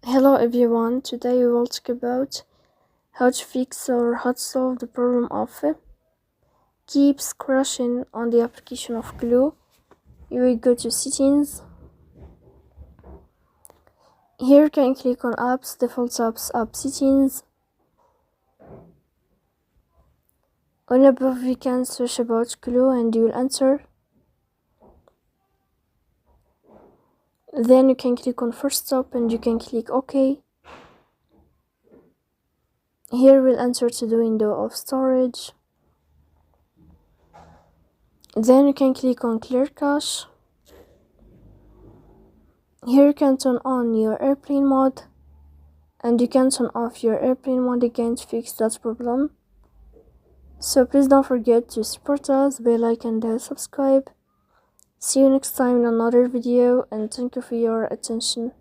Hello everyone, today we will talk about how to fix or how to solve the problem of keeps crashing on the application of Glue. You will go to settings. Here you can click on apps, default apps, app settings. On above we can search about Glue and you will enter. Then you can click on first stop and you can click OK. Here we'll enter to the window of storage. Then you can click on clear cache. Here you can turn on your airplane mode and you can turn off your airplane mode again to fix that problem. So please don't forget to support us, bell icon and subscribe. See you next time in another video and thank you for your attention.